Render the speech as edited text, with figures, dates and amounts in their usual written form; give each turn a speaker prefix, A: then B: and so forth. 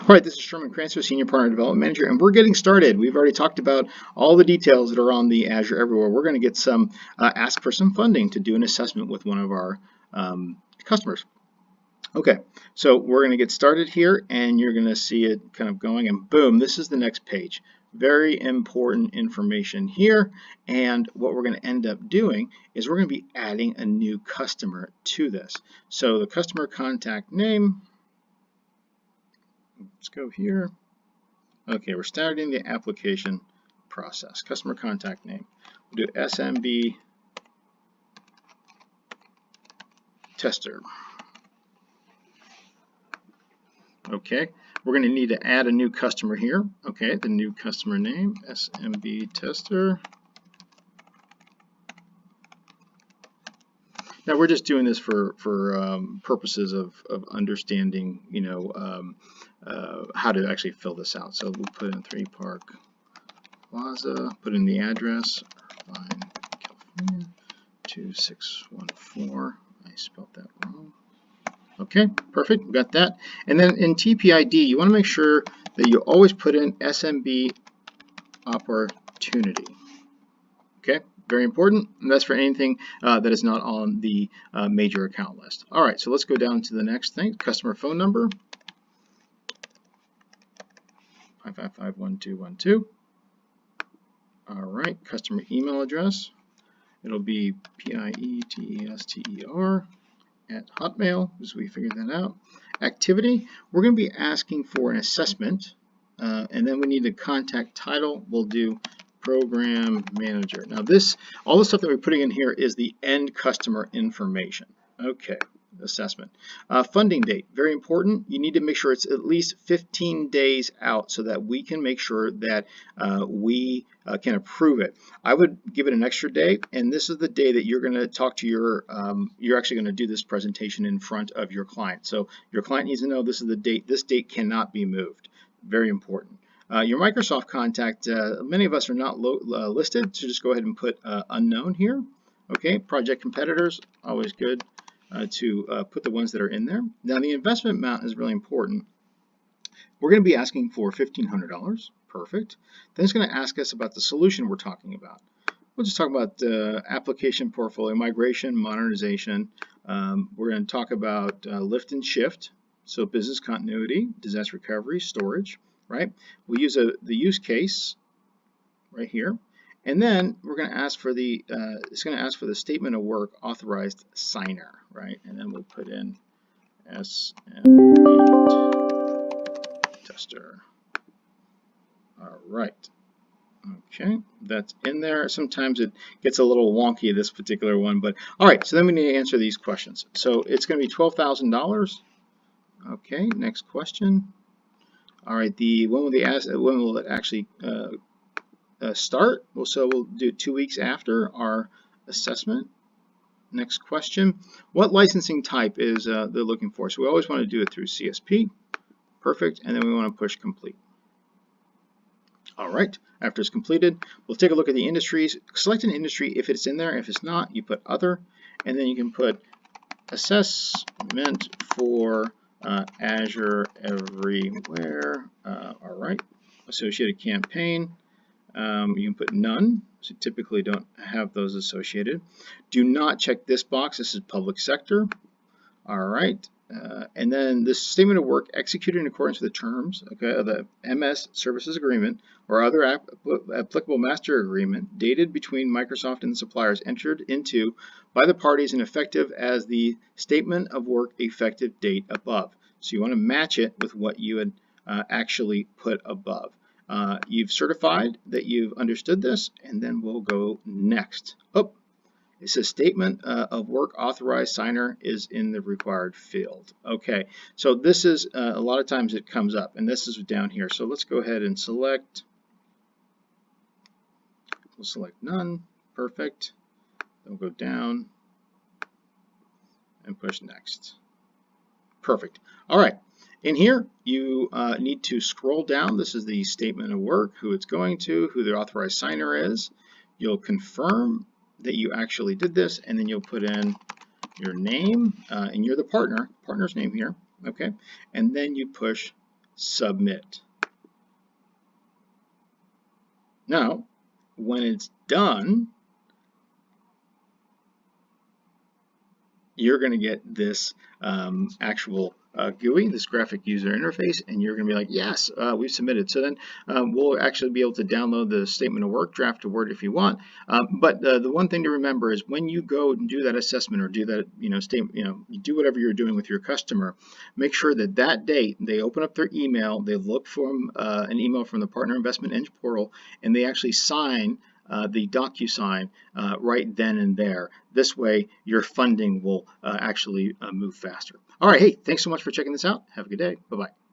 A: All right, this is Sherman Crancer, Senior Partner Development Manager, and we're getting started. We've already talked about all the details that are on the Azure Everywhere. We're going to get some ask for some funding to do an assessment with one of our customers. Okay, so we're going to get started here, and you're going to see it kind of going, and boom, this is the next page. Very important information here, and what we're going to end up doing is we're going to be adding a new customer to this. So the customer contact name. Let's go here. Okay, we're starting the application process. Customer contact name. We'll do SMB tester. Okay, we're going to need to add a new customer here. Okay, the new customer name, SMB tester. Now we're just doing this for purposes of understanding, you know, how to actually fill this out. So we'll put in 3 Park Plaza, put in the address, Irvine, California, 2614. I spelled that wrong. Okay, perfect, we got that. And then in TPID, you want to make sure that you always put in SMB opportunity. Okay, very important, and that's for anything that is not on the major account list. All right, so let's go down to the next thing, customer phone number. 555-1212. All right, customer email address. It'll be pietester@hotmail, as we figured that out. Activity, we're going to be asking for an assessment, and then we need the contact title. We'll do program manager. Now this, all the stuff that we're putting in here is the end customer information. Okay. Assessment. Funding date, very important. You need to make sure it's at least 15 days out so that we can make sure that we can approve it. I would give it an extra day, and this is the day that you're going to talk to your, you're actually going to do this presentation in front of your client. So your client needs to know this is the date. This date cannot be moved. Very important. Your Microsoft contact, many of us are not listed, so just go ahead and put unknown here. Okay, project competitors, always good. To put the ones that are in there. Now the investment amount is really important. We're going to be asking for $1,500. Perfect. Then it's going to ask us about the solution we're talking about. We'll just talk about application portfolio migration, modernization. We're going to talk about lift and shift, so business continuity, disaster recovery, storage. Right? We use the use case right here. And then we're going to ask for the it's going to ask for the statement of work authorized signer, right? And then we'll put in SMB tester. All right. Okay, that's in there. Sometimes it gets a little wonky, this particular one, but all right. So then we need to answer these questions. So it's going to be $12,000. Okay, next question. All right, when will it actually start? Well, so we'll do 2 weeks after our assessment. Next question, what licensing type is they're looking for? So we always want to do it through CSP. Perfect, and then we want to push complete. All right, after it's completed, we'll take a look at the industries. Select an industry if it's in there. If it's not, you put other, and then you can put assessment for Azure Everywhere. All right, associated campaign. You can put none, so typically don't have those associated. Do not check this box. This is public sector. All right. And then this statement of work executed in accordance with the terms, okay, of the MS Services Agreement or other applicable master agreement dated between Microsoft and the suppliers entered into by the parties and effective as the statement of work effective date above. So you want to match it with what you had actually put above. You've certified that you've understood this, and then we'll go next. Oh, it says statement of work authorized signer is in the required field. Okay, so this is a lot of times it comes up, and this is down here. So let's go ahead and select. We'll select none. Perfect. Then we'll go down and push next. Perfect. All right. In here, you need to scroll down. This is the statement of work, who it's going to, who the authorized signer is. You'll confirm that you actually did this, and then you'll put in your name, and you're the partner's name here, okay? And then you push submit. Now, when it's done, you're going to get this actual GUI, this graphic user interface, and you're going to be like, yes, we've submitted. So then we'll actually be able to download the statement of work, draft to Word if you want. But the one thing to remember is when you go and do that assessment or do that, you do whatever you're doing with your customer, make sure that that date they open up their email, they look for an email from the Partner Investment Engine portal, and they actually sign the DocuSign right then and there. This way, your funding will actually move faster. All right, hey, thanks so much for checking this out. Have a good day. Bye-bye.